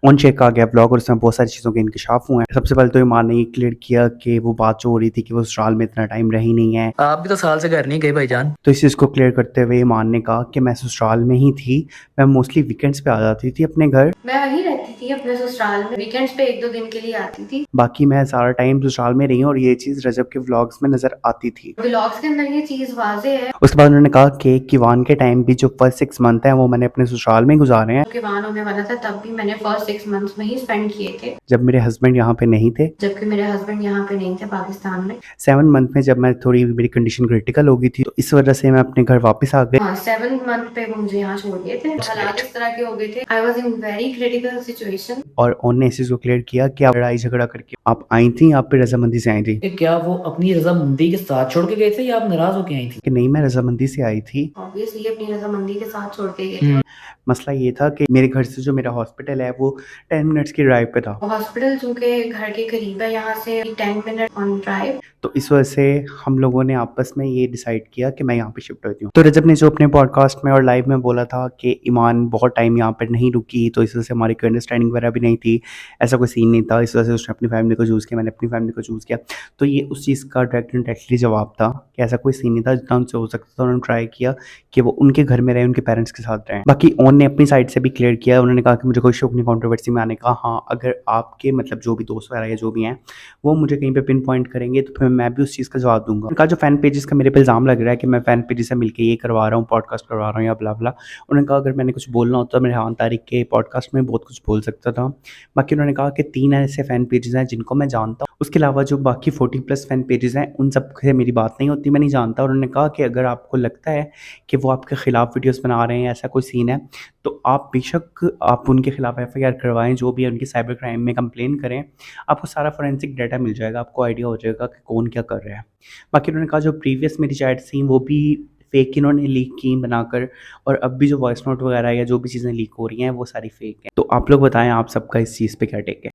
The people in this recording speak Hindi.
ऑन चेक आ गया ब्लॉग और उसमें बहुत सारी चीज़ों के इंकशाफ हुए हैं। सबसे पहले तो ईमान ने ये क्लियर किया कि वो बात जो हो रही थी कि वो ससुराल में इतना टाइम रही नहीं है। आप भी तो साल से घर नहीं गए भाईजान। तो इस चीज़ को क्लियर करते हुए ईमान ने कहा कि मैं ससुराल में ही थी, मैं मोस्टली वीकेंड्स पे आ जाती थी अपने घर। मैं वहीं रहती थी अपने ससुराल में, वीकेंड्स पे 1-2 दिन के लिए आती थी। बाकी मैं सारा टाइम ससुराल में रही हूँ और ये चीज़ रजब के व्लॉग्स में नज़र आती थी। व्लॉग्स के अंदर ये चीज़ वाज़ेह है। उसके बाद उन्होंने कहा कि किवान के टाइम भी जो फर्स्ट 6 मंथ हैं वो मैंने अपने ससुराल में गुजारे हैं, किवान होने वाला था तब भी मैंने फर्स्ट 6 मंथ्स में ही स्पेंड किए थे, जब मेरे हस्बैंड यहाँ पे नहीं थे। जबकि मेरे हस्बैंड यहाँ पे नहीं थे पाकिस्तान में। 7 मंथ में जब मैं थोड़ी मेरी कंडीशन क्रिटिकल हो गई थी तो इस वजह से मैं अपने घर वापस आ गई। हाँ, 7 मंथ पे वो मुझे यहाँ छोड़ दिए थे। हालात इस तरह के हो गए थे, I was in very critical situation. और उन्होंने इस चीज़ को क्लियर किया कि आप लड़ाई झगड़ा करके आप आई थी, आप पे रजामंदी से आई थी। कि क्या वो अपनी रजामंदी के साथ छोड़ के गए थे या आप नाराज होके आई थी? कि नहीं, मैं रजामंदी से आई थी। ऑब्वियसली अपनी रजामंदी के साथ छोड़ के गए थे। मसला ये था कि मेरे घर से जो मेरा हॉस्पिटल है वो 10 मिनट्स की ड्राइव पे था। हॉस्पिटल चूंकि घर के करीब है यहाँ से 10 मिनट ऑन ड्राइव। तो इस वजह से हम लोगों ने आपस में ये डिसाइड किया कि मैं यहाँ पे शिफ्ट होती हूँ। तो रजब ने जो अपने पॉडकास्ट में और लाइव में बोला था कि ईमान बहुत टाइम यहाँ पर नहीं रुकी, तो इस वजह से हमारी कोई अंडरस्टैंडिंग वगैरह भी नहीं थी, ऐसा कोई सीन नहीं था। इस वजह से उसने अपनी फैमिली को चूज़ किया, मैंने अपनी फैमिली को चूज़ किया। तो ये उस चीज़ का डायरेक्ट एंड डायरेक्टली जवाब था कि ऐसा कोई सीन नहीं था। जितना उनसे हो सकता था उन्होंने ट्राई किया कि वो उनके घर में रहे, उनके पेरेंट्स के साथ रहें। बाकी ओन ने अपनी साइड से भी क्लियर किया, उन्होंने कहा कि मुझे कोई शौक नहीं कंट्रोवर्सी में आने का। हाँ, अगर आपके मतलब जो भी दोस्त वगैरह या जो भी हैं वो मुझे कहीं पे पिन पॉइंट करेंगे तो फिर मैं भी उस चीज़ का जवाब दूंगा। उनका जो फ़ैन पेजेस का मेरे पे इल्ज़ाम लग रहा है कि मैं फ़ैन पेजेस से मिलके ये करवा रहा हूँ, पॉडकास्ट करवा रहा हूँ या ब्ला ब्ला, उन्होंने कहा अगर मैंने कुछ बोलना होता तो मैं रेहान तारिक के पॉडकास्ट में बहुत कुछ बोल सकता था। बाकी उन्होंने कहा कि 3 ऐसे फ़ैन पेजेस हैं जिनको मैं जानता हूँ, उसके अलावा जो बाकी 40+ फ़ैन पेजेस हैं उन सब से मेरी बात नहीं होती, मैं नहीं जानता। और उन्होंने कहा कि अगर आपको लगता है कि वो आपके खिलाफ वीडियोस बना रहे हैं, ऐसा कोई सीन है, तो आप बेशक आप उनके खिलाफ एफआईआर करवाएं, जो भी है उनकी साइबर क्राइम में कंप्लेन करें। आपको सारा फोरेंसिक डाटा मिल जाएगा, आपको आइडिया हो जाएगा कि कौन क्या कर रहा है। बाकी उन्होंने कहा जो प्रीवियस मेरी चैट्स थी वो भी फेक इन्होंने लीक की बनाकर, और अब भी जो वॉइस नोट वगैरह या जो भी चीज़ें लीक हो रही हैं वो सारी फेक हैं। तो आप लोग बताएं आप सबका इस चीज़ पे क्या टेक है।